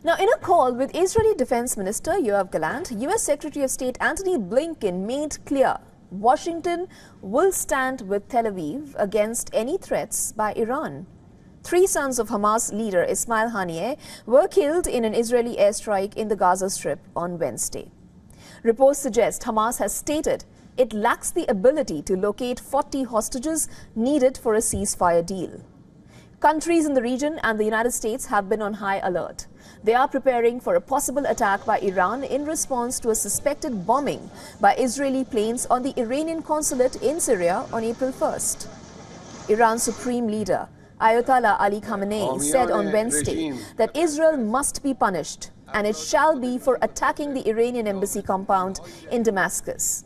Now, in a call with Israeli Defense Minister Yoav Gallant, U.S. Secretary of State Antony Blinken made clear Washington will stand with Tel Aviv against any threats by Iran. 3 sons of Hamas leader Ismail Haniyeh were killed in an Israeli airstrike in the Gaza Strip on Wednesday. Reports suggest Hamas has stated it lacks the ability to locate 40 hostages needed for a ceasefire deal. Countries in the region and the United States have been on high alert. They are preparing for a possible attack by Iran in response to a suspected bombing by Israeli planes on the Iranian consulate in Syria on April 1st. Iran's supreme leader, Ayatollah Ali Khamenei, said on Wednesday that Israel must be punished, and it shall be for attacking the Iranian embassy compound in Damascus.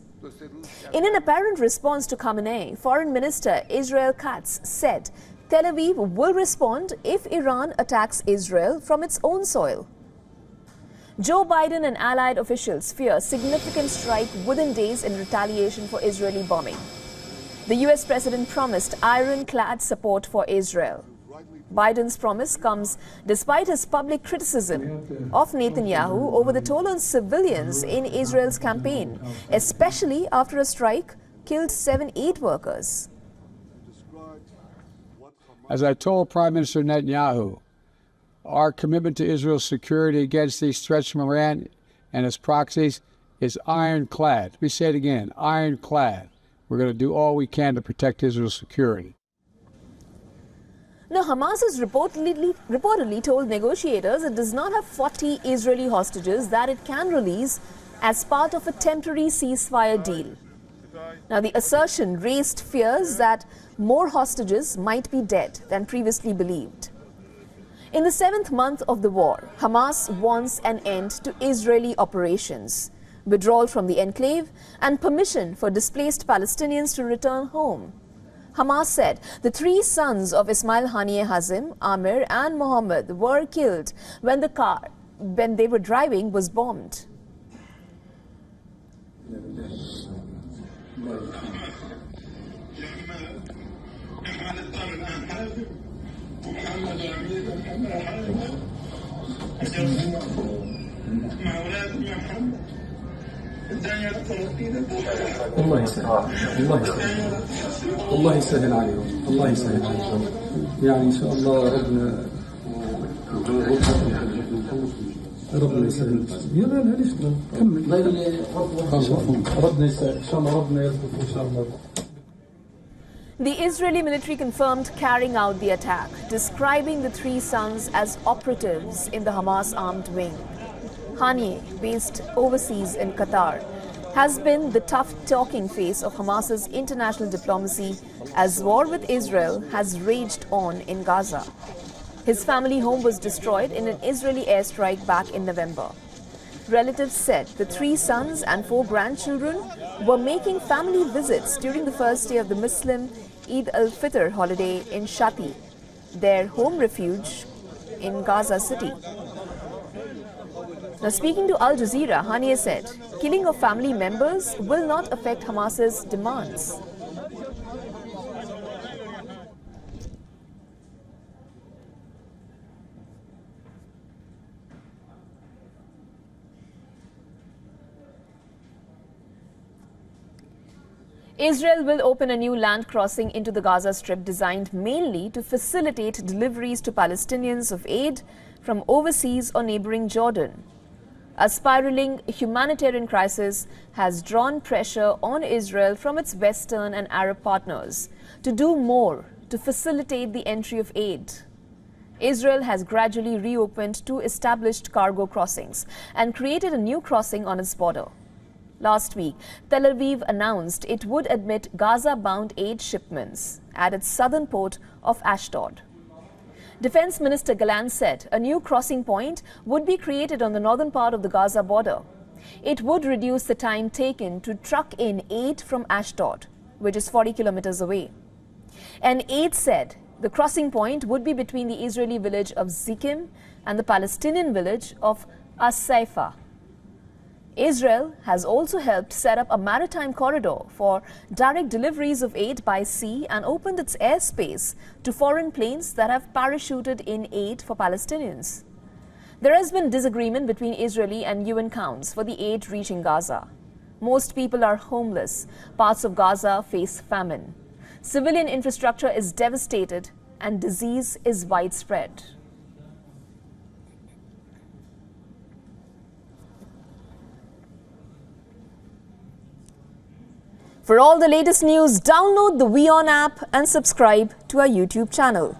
In an apparent response to Khamenei, Foreign Minister Israel Katz said Tel Aviv will respond if Iran attacks Israel from its own soil. Joe Biden and allied officials fear significant strike within days in retaliation for Israeli bombing. The U.S. president promised ironclad support for Israel. Biden's promise comes despite his public criticism of Netanyahu over the toll on civilians in Israel's campaign, especially after a strike killed 7 aid workers. As I told Prime Minister Netanyahu, our commitment to Israel's security against these threats from Iran and its proxies is ironclad. Let me say it again, ironclad. We're going to do all we can to protect Israel's security. Now, Hamas has reportedly told negotiators it does not have 40 Israeli hostages that it can release as part of a temporary ceasefire deal. Now, the assertion raised fears that more hostages might be dead than previously believed. In the 7th month of the war, Hamas wants an end to Israeli operations, withdrawal from the enclave, and permission for displaced Palestinians to return home. Hamas said the 3 sons of Ismail Haniyeh Hazim, Amir and Mohammed were killed when the car they were driving was bombed. الله يسهل عليهم الله يسهل عليهم يعني ان شاء الله ربنا يسهل يلا معليش كمل ربنا يسهل ان شاء الله ربنا يرزقك ان شاء الله. The Israeli military confirmed carrying out the attack, describing the 3 sons as operatives in the Hamas armed wing. Haniyeh, based overseas in Qatar, has been the tough talking face of Hamas's international diplomacy as war with Israel has raged on in Gaza. His family home was destroyed in an Israeli airstrike back in November. Relatives said the 3 sons and 4 grandchildren were making family visits during the first day of the Muslim Eid al-Fitr holiday in Shati, their home refuge in Gaza City. Now, speaking to Al Jazeera, Haniyeh said, killing of family members will not affect Hamas's demands. Israel will open a new land crossing into the Gaza Strip designed mainly to facilitate deliveries to Palestinians of aid from overseas or neighboring Jordan. A spiraling humanitarian crisis has drawn pressure on Israel from its Western and Arab partners to do more to facilitate the entry of aid. Israel has gradually reopened 2 established cargo crossings and created a new crossing on its border. Last week, Tel Aviv announced it would admit Gaza-bound aid shipments at its southern port of Ashdod. Defense Minister Gallant said a new crossing point would be created on the northern part of the Gaza border. It would reduce the time taken to truck in aid from Ashdod, which is 40 kilometers away. An aide said the crossing point would be between the Israeli village of Zikim and the Palestinian village of As-Saifa. Israel has also helped set up a maritime corridor for direct deliveries of aid by sea and opened its airspace to foreign planes that have parachuted in aid for Palestinians. There has been disagreement between Israeli and UN counts for the aid reaching Gaza. Most people are homeless. Parts of Gaza face famine. Civilian infrastructure is devastated and disease is widespread. For all the latest news, download the WION app and subscribe to our YouTube channel.